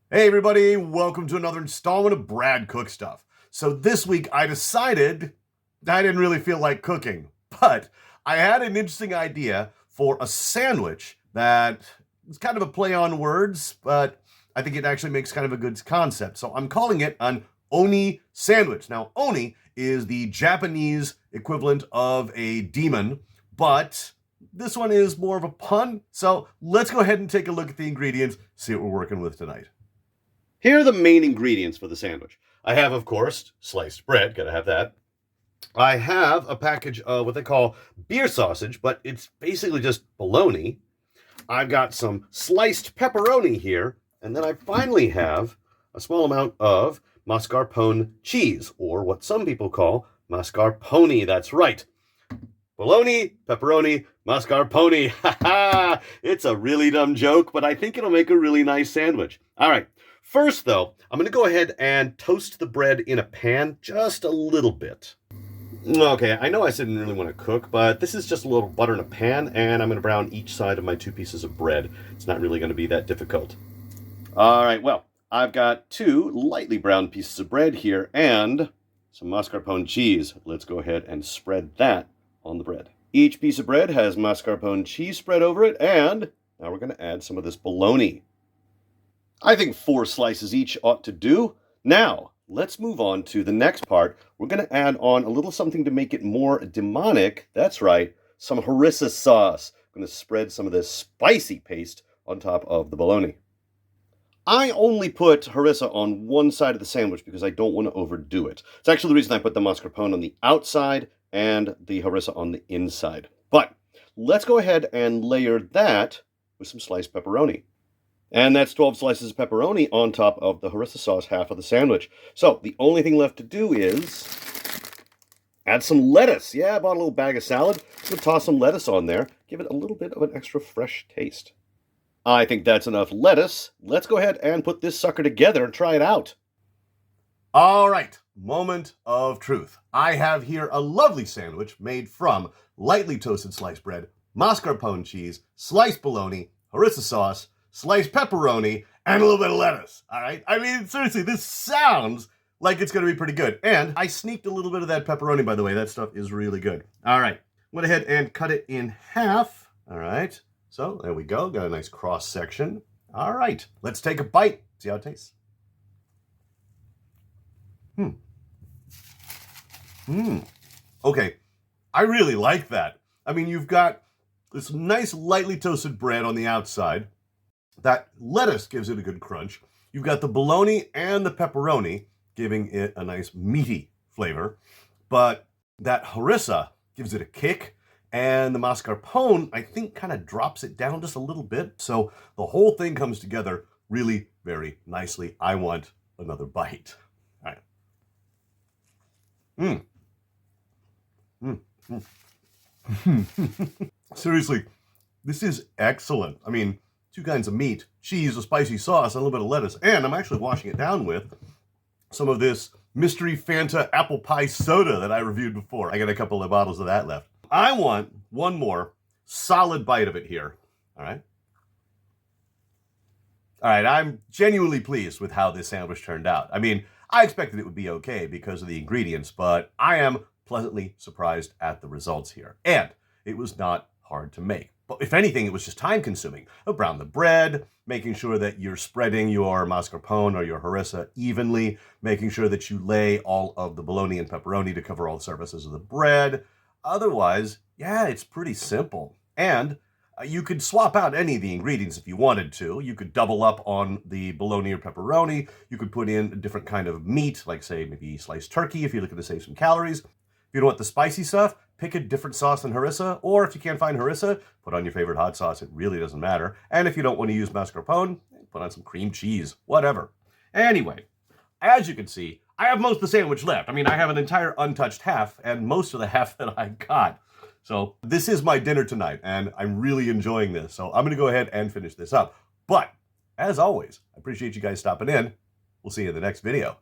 Hey everybody, welcome to another installment of Brad Cook Stuff. So this week I decided I didn't really feel like cooking, but I had an interesting idea for a sandwich that is kind of a play on words, but I think it actually makes kind of a good concept. So I'm calling it an oni sandwich. Now, oni is the Japanese equivalent of a demon, but this one is more of a pun. So let's go ahead and take a look at the ingredients, see what we're working with tonight. Here are the main ingredients for the sandwich. I have, of course, sliced bread, gotta have that. I have a package of what they call beer sausage, but it's basically just bologna. I've got some sliced pepperoni here, and then I finally have a small amount of mascarpone cheese, or what some people call mascarpone. That's right. Bologna, pepperoni, mascarpone. Ha ha! It's a really dumb joke, but I think it'll make a really nice sandwich. All right. First, though, I'm going to go ahead and toast the bread in a pan just a little bit. Okay, I know I said I didn't really want to cook, but this is just a little butter in a pan, and I'm going to brown each side of my 2 pieces of bread. It's not really going to be that difficult. All right, well, I've got 2 lightly browned pieces of bread here and some mascarpone cheese. Let's go ahead and spread that on the bread. Each piece of bread has mascarpone cheese spread over it, and now we're going to add some of this bologna. I think 4 slices each ought to do. Now, let's move on to the next part. We're going to add on a little something to make it more demonic. That's right, some harissa sauce. I'm going to spread some of this spicy paste on top of the bologna. I only put harissa on one side of the sandwich because I don't want to overdo it. It's actually the reason I put the mascarpone on the outside and the harissa on the inside. But let's go ahead and layer that with some sliced pepperoni. And that's 12 slices of pepperoni on top of the harissa sauce half of the sandwich. So the only thing left to do is add some lettuce. Yeah, I bought a little bag of salad. I'm going to toss some lettuce on there. Give it a little bit of an extra fresh taste. I think that's enough lettuce. Let's go ahead and put this sucker together and try it out. All right, moment of truth. I have here a lovely sandwich made from lightly toasted sliced bread, mascarpone cheese, sliced bologna, harissa sauce, sliced pepperoni, and a little bit of lettuce. All right? I mean, seriously, this sounds like it's going to be pretty good. And I sneaked a little bit of that pepperoni, by the way. That stuff is really good. All right. Went ahead and cut it in half. All right. So there we go. Got a nice cross section. All right. Let's take a bite. See how it tastes. Okay. I really like that. I mean, you've got this nice lightly toasted bread on the outside. That lettuce gives it a good crunch. You've got the bologna and the pepperoni giving it a nice meaty flavor. But that harissa gives it a kick. And the mascarpone, I think, kind of drops it down just a little bit. So the whole thing comes together really very nicely. I want another bite. All right. Seriously, this is excellent. I mean, 2 kinds of meat, cheese, a spicy sauce, and a little bit of lettuce. And I'm actually washing it down with some of this Mystery Fanta apple pie soda that I reviewed before. I got a couple of bottles of that left. I want one more solid bite of it here. All right. All right, I'm genuinely pleased with how this sandwich turned out. I mean, I expected it would be okay because of the ingredients, but I am pleasantly surprised at the results here. And it was not hard to make. But if anything, it was just time consuming. Brown the bread, making sure that you're spreading your mascarpone or your harissa evenly, making sure that you lay all of the bologna and pepperoni to cover all the surfaces of the bread. Otherwise, yeah, it's pretty simple. And you could swap out any of the ingredients if you wanted to. You could double up on the bologna or pepperoni. You could put in a different kind of meat, like say maybe sliced turkey if you're looking to save some calories. If you don't want the spicy stuff, pick a different sauce than harissa, or if you can't find harissa, put on your favorite hot sauce. It really doesn't matter. And if you don't want to use mascarpone, put on some cream cheese, whatever. Anyway, as you can see, I have most of the sandwich left. I mean, I have an entire untouched half and most of the half that I got. So this is my dinner tonight, and I'm really enjoying this. So I'm going to go ahead and finish this up. But as always, I appreciate you guys stopping in. We'll see you in the next video.